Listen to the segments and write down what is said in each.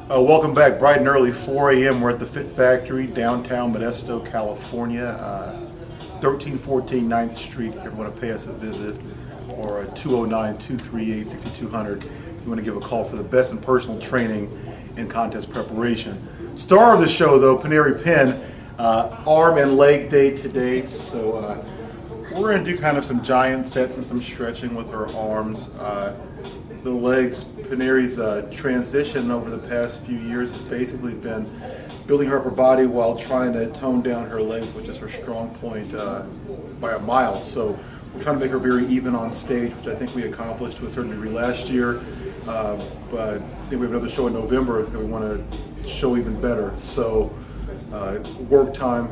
Welcome back, bright and early, 4 a.m. We're at the Fit Factory, downtown Modesto, California, 1314 9th Street. If you want to pay us a visit, or 209-238-6200. You want to give a call for the best in personal training and contest preparation. Star of the show, though, Phannary Penn, arm and leg day today, so we're going to do kind of some giant sets and some stretching with her arms. The legs, Phannary's transition over the past few years has basically been building her upper body while trying to tone down her legs, which is her strong point, by a mile. So we're trying to make her very even on stage, which I think we accomplished to a certain degree last year. But I think we have another show in November that we want to show even better. So work time,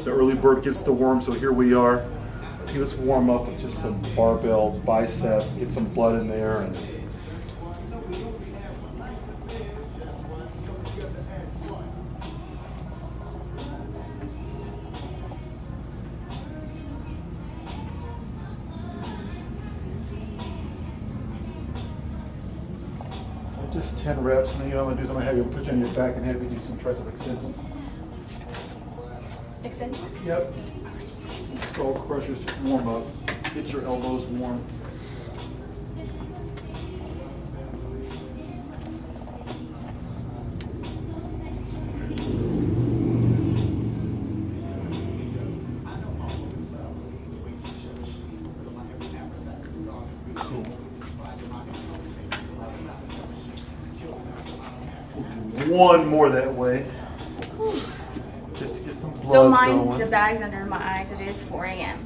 the early bird gets the worm, so here we are. Let's warm up with just some barbell bicep, get some blood in there. And just 10 reps, and then I'm going to do something heavy. I'm going to put you on your back and have you do some tricep extensions. Extensions? Yep. Some skull crushers to warm up. Get your elbows warm. Cool. One more that way. Just to get some blood Don't mind going. the bags under my eyes. It is 4 a.m.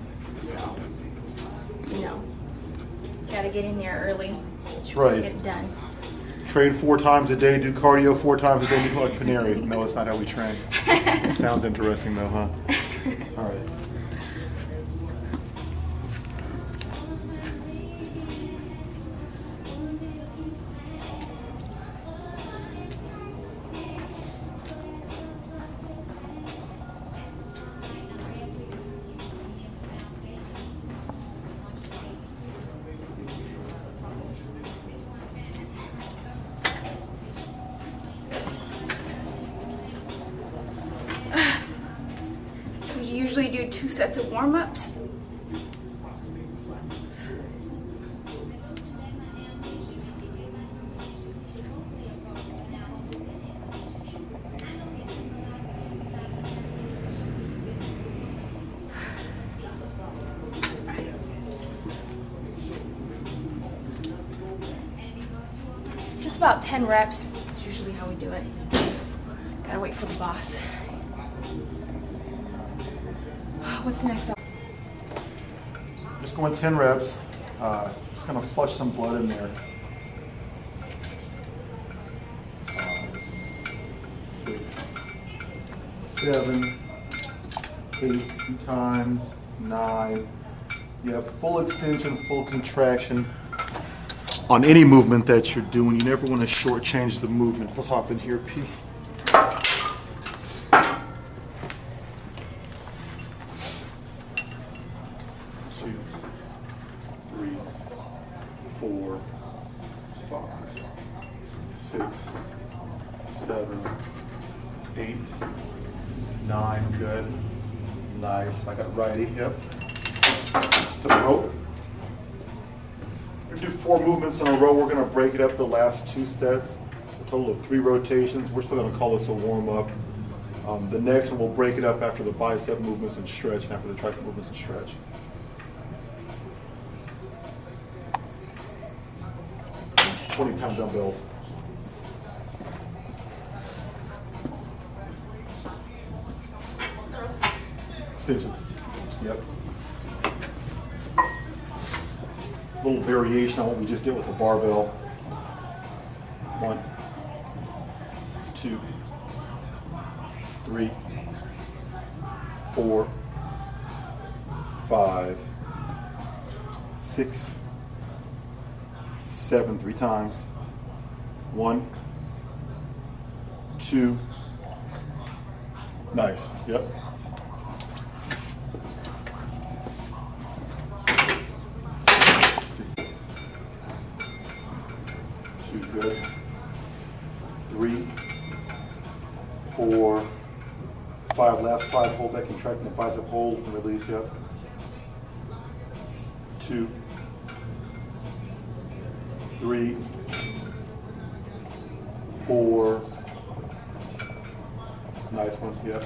So, gotta get in there early. That's right. Get it done. Train 4 times a day, do cardio 4 times a day, you like Phannary. No, it's not how we train. It sounds interesting though, huh? All right. We usually do 2 sets of warm-ups. Just about 10 reps is usually how we do it. Gotta wait for the boss. What's next? Just going 10 reps. Just gonna flush some blood in there. 5, 6, 7, 8, 2 times, 9. Yep, full extension, full contraction. On any movement that you're doing, you never want to shortchange the movement. Let's hop in here, P. 2, 3, 4, 5, 6, 7, 8, 9. Good. Nice. I got righty. Yep. To the rope. We're going to do 4 movements in a row. We're going to break it up the last 2 sets. A total of 3 rotations. We're still going to call this a warm-up. The next one, we'll break it up after the bicep movements and stretch, and after the tricep movements and stretch. – 20 pound dumbbells. Extensions. Yep. Little variation on what we just did with the barbell. 1, 2, 3, 4, 5, 6, 7, 3 times. 1, 2. Nice. Yep. Good. 3, 4, 5. Last 5. Hold that contracting the bicep. Hold and release. Yep. 2, 3, 4. Nice one. Yep.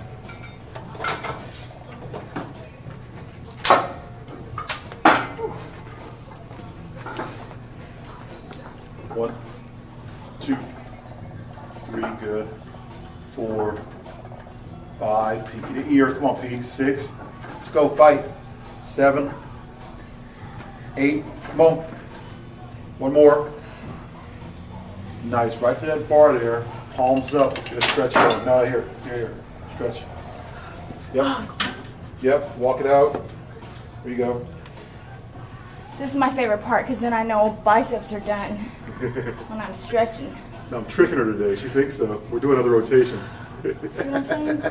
1, 2, 3. Good. 4, 5. Peek the ear. Come on, Pete. 6. Let's go. Fight. 7, 8. Come on. One more. Nice. Right to that bar there. Palms up. Let's get a stretch going. Now here. Here. Stretch. Yep. Yep. Walk it out. There you go. This is my favorite part because then I know biceps are done when I'm stretching. Now I'm tricking her today. She thinks so. We're doing another rotation. See what I'm saying?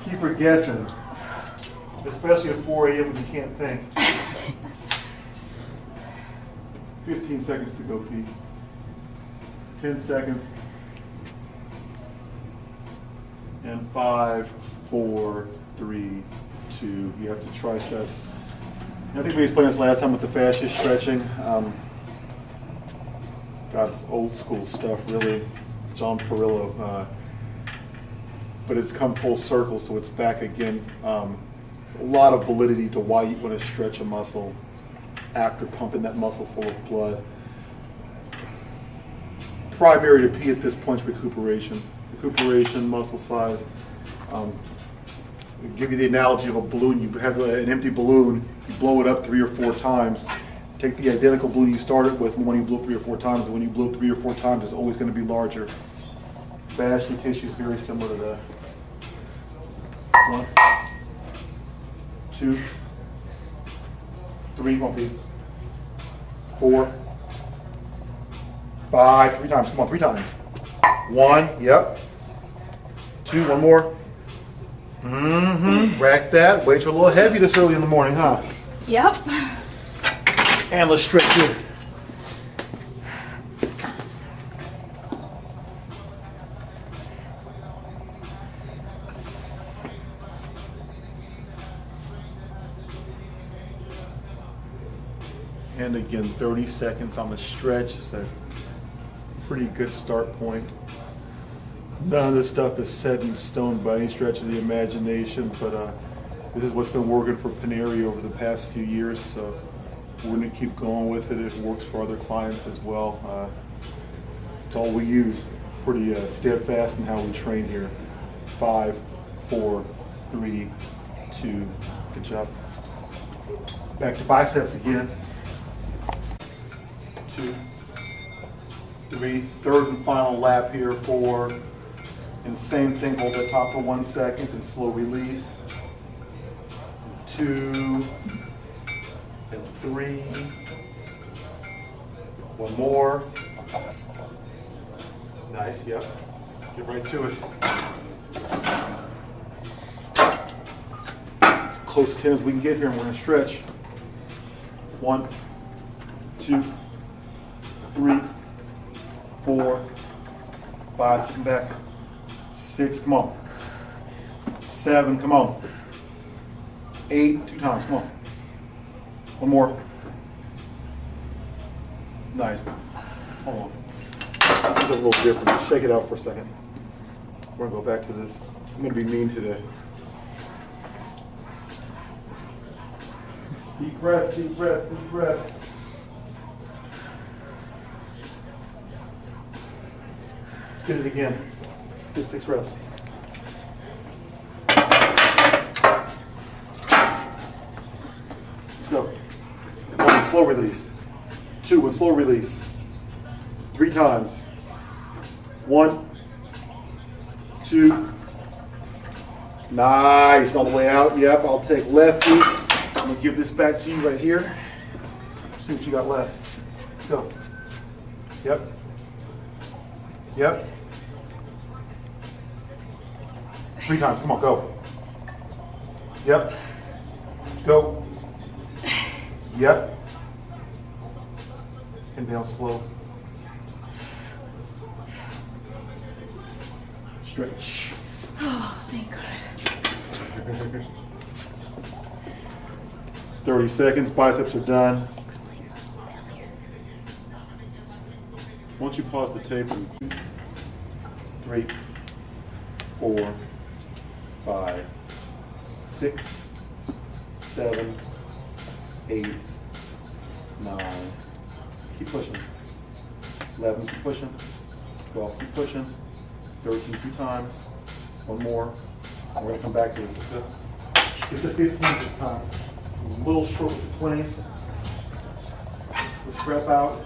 Keep her guessing. Especially at 4 a.m. when you can't think. 15 seconds to go, Pete. 10 seconds. And 5, 4, 3, 2. You have to triceps. I think we explained this last time with the fascia stretching. God, it's old school stuff, really. John Perillo. But it's come full circle, so it's back again. A lot of validity to why you want to stretch a muscle after pumping that muscle full of blood. Primary to P at this point is recuperation. Recuperation, muscle size. I'll give you the analogy of a balloon. You have an empty balloon, you blow it up 3 or 4 times. Take the identical balloon you started with, and the one you blow 3 or 4 times, the one you blow 3 or 4 times is always going to be larger. Fascia tissue is very similar to that. 1, 2, 3, come on, Pete. 4, 5, 3 times, come on, 3 times. 1, yep. 2, one more. Rack that. Weights are a little heavy this early in the morning, huh? Yep. And let's stretch here. And again, 30 seconds on the stretch. It's a pretty good start point. None of this stuff is set in stone by any stretch of the imagination, but this is what's been working for Phannary over the past few years, so we're going to keep going with it. It works for other clients as well. It's all we use. Pretty steadfast in how we train here. 5, 4, 3, 2. Good job. Back to biceps again. 2, 3. Third and final lap here. 4. And same thing, hold that top for 1 second and slow release. 2 and 3. One more. Nice, yep. Let's get right to it. As close to 10 as we can get here, and we're going to stretch. 1, 2, 3, 4, 5, come back. 6, come on. 7, come on. 8, 2 times, come on. One more. Nice. Hold on. This is a little different. Just shake it out for a second. We're going to go back to this. I'm going to be mean today. Deep breaths, deep breaths, deep breaths. Let's get it again. Let's get 6 reps. Let's go. 1, slow release. 2, and slow release. 3 times. 1, 2. Nice. All the way out. Yep, I'll take left knee. I'm going to give this back to you right here. See what you got left. Let's go. Yep. Yep. 3 times. Come on, go. Yep. Go. Yep. And down slow. stretch. Oh, thank God. 30 seconds, biceps are done. Once you pause the tape, 3, 4, 5, 6, 7, 8, 9. Keep pushing. 11, keep pushing. 12, keep pushing. 13, 2 times. One more. We're going to come back to this. Let's get the 15 this time. A little short with the 20s. Let's rep out.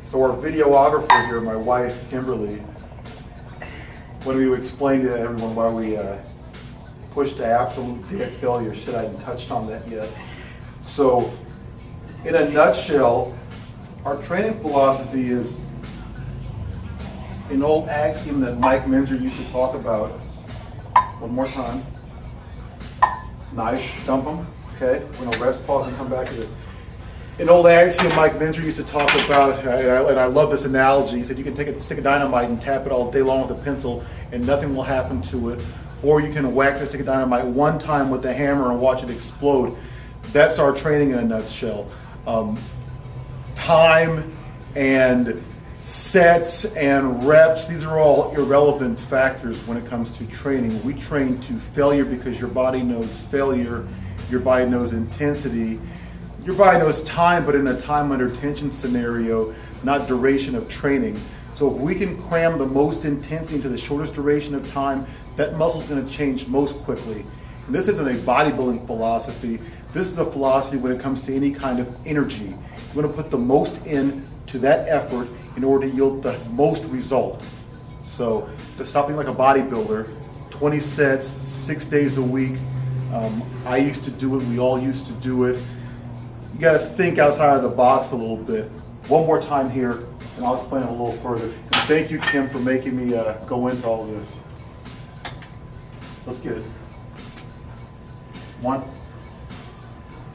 So our videographer here, my wife, Kimberly, wanted me to explain to everyone why we pushed to absolute dead failure. Shit, I hadn't touched on that yet. So, in a nutshell, our training philosophy is an old axiom that Mike Minzer used to talk about. One more time. Nice, dump them. Okay, we're gonna rest, pause, and come back to this. An old axiom Mike Minzer used to talk about, and I love this analogy. He said you can take a stick of dynamite and tap it all day long with a pencil and nothing will happen to it. Or you can whack the stick of dynamite one time with a hammer and watch it explode. That's our training in a nutshell. Time and sets and reps, these are all irrelevant factors when it comes to training. We train to failure because your body knows failure, your body knows intensity. Your body knows time, but in a time under tension scenario, not duration of training. So if we can cram the most intensity into the shortest duration of time, that muscle's going to change most quickly. And this isn't a bodybuilding philosophy. This is a philosophy when it comes to any kind of energy. You want to put the most in to that effort in order to yield the most result. So to stop being like a bodybuilder, 20 sets, 6 days a week. I used to do it. We all used to do it. You got to think outside of the box a little bit. One more time here, and I'll explain it a little further. And thank you, Kim, for making me go into all this. Let's get it. 1,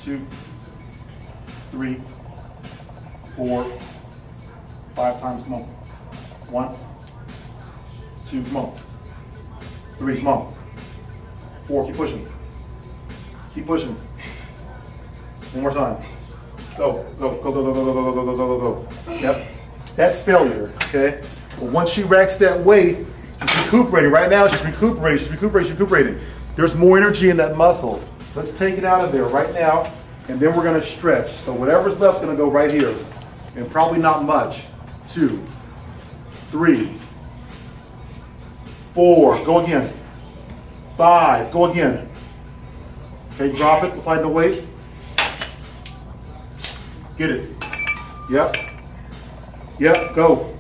2, 3, 4, 5 times. Come on. 1, 2, come on. 3, come on. 4, keep pushing. Keep pushing. One more time. Go, go, go, go, go, go, go, go, go, go, go, go. Yep. That's failure, okay? But once she racks that weight, she's recuperating. Right now, she's recuperating, she's recuperating, she's recuperating. There's more energy in that muscle. Let's take it out of there right now, and then we're gonna stretch. So whatever's left's gonna go right here, and probably not much. 2, 3, 4, go again. 5, go again. Okay, drop it, slide the weight. Get it. Yep. Yep, go.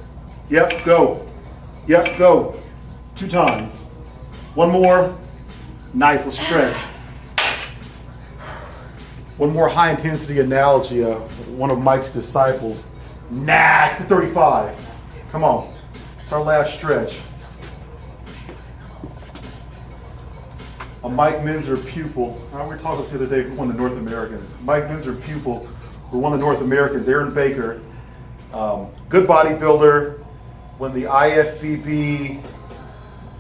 Yep, go. Yep, go. 2 times. One more. Nice, let's stretch. One more high intensity analogy, one of Mike's disciples. Nah, 35. Come on. It's our last stretch. A Mike Minzer pupil. We were talking the other day who won the North Americans. Mike Minzer pupil who won the North Americans, Aaron Baker. Good bodybuilder. When the IFBB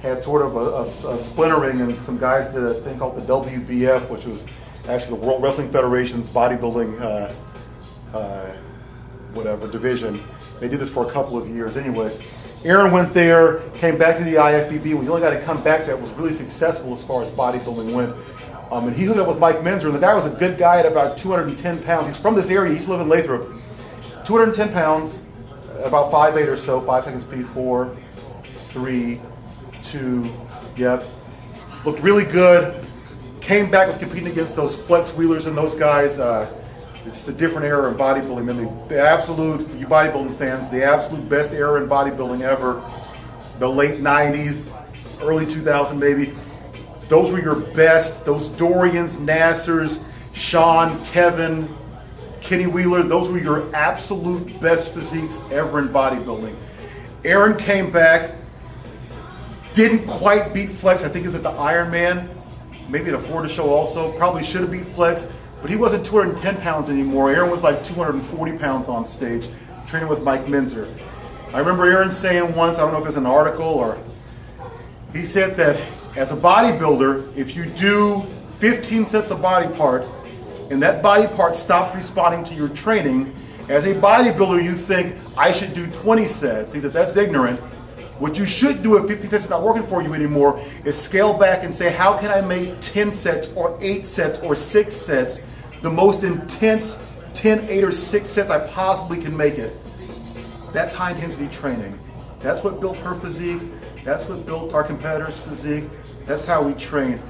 had sort of a splintering and some guys did a thing called the WBF, which was actually the World Wrestling Federation's bodybuilding division. They did this for a couple of years. Anyway, Aaron went there, came back to the IFBB. Well, the only guy to come back that was really successful as far as bodybuilding went. And he hooked up with Mike Minzer, and the guy was a good guy at about 210 pounds. He's from this area. He used to live in Lathrop. 210 pounds, about 5'8" or so, 5 seconds speed, 4, 3, 2, yep. Looked really good. Came back, was competing against those flex wheelers and those guys. It's just a different era in bodybuilding. And the absolute, for you bodybuilding fans, the absolute best era in bodybuilding ever, the late 90s, early 2000 maybe. Those were your best, those Dorians, Nassers, Sean, Kevin, Kenny Wheeler, those were your absolute best physiques ever in bodybuilding. Aaron came back, didn't quite beat Flex. I think he's at the Ironman, maybe at a Florida show also. Probably should have beat Flex, but he wasn't 210 pounds anymore. Aaron was like 240 pounds on stage. training with Mike Minzer. I remember Aaron saying once, I don't know if it's an article or, he said that as a bodybuilder, if you do 15 sets of body part and that body part stops responding to your training, as a bodybuilder you think, I should do 20 sets. He said that's ignorant. What you should do if 15 sets is not working for you anymore is scale back and say, how can I make 10 sets or 8 sets or 6 sets the most intense 10, 8, or 6 sets I possibly can make it. That's high intensity training. That's what built her physique. That's what built our competitors' physique. That's how we train.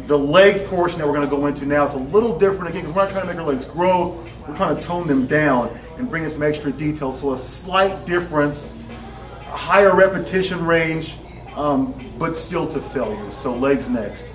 The leg portion that we're going to go into now is a little different again because we're not trying to make our legs grow. We're trying to tone them down and bring in some extra detail. So a slight difference, a higher repetition range, but still to failure. So legs next.